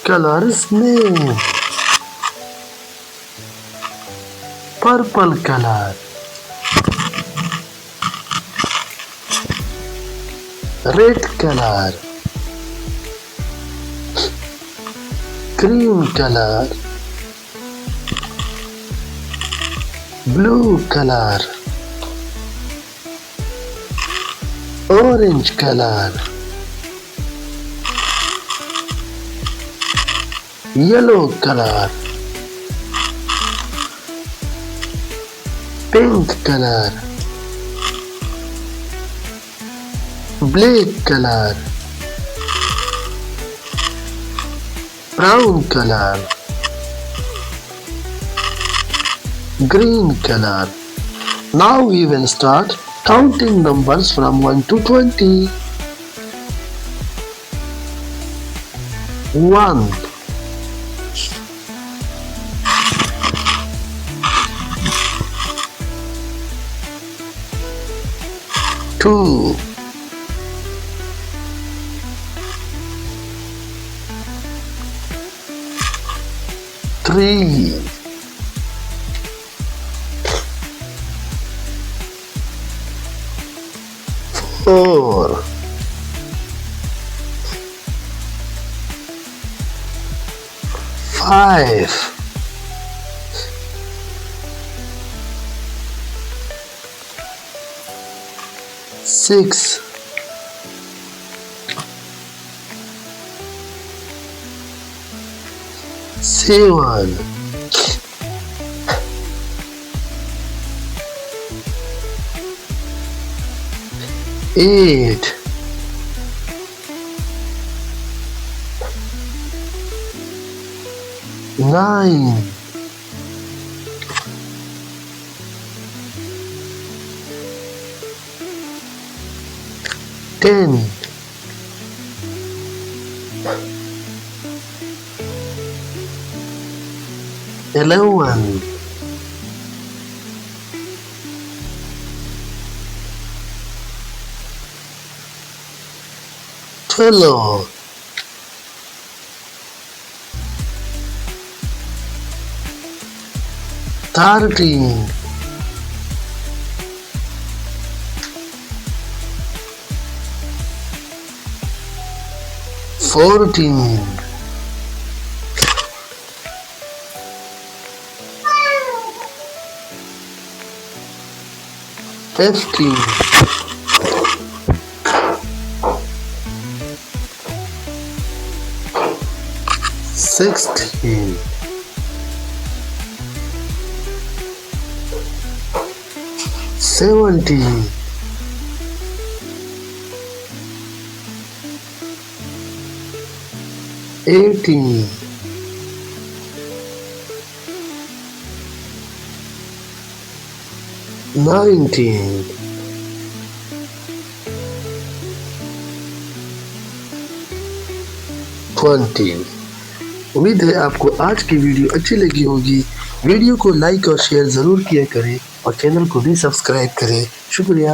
color's name? Purple color. Red color. Cream color. Blue color. Orange color. Yellow color. Pink color. Black color. Brown color. Green color. Now we will start counting numbers from 1 to 20. 1 2 3 4 5 6 7 8 9 10 11 12 13 14 15 16 17 18 19 20। उम्मीद है आपको आज की video अच्छी लगी होगी। Video को like और शेयर ज़रूर किया करें और चैनल को भी सब्सक्राइब करें। शुक्रिया।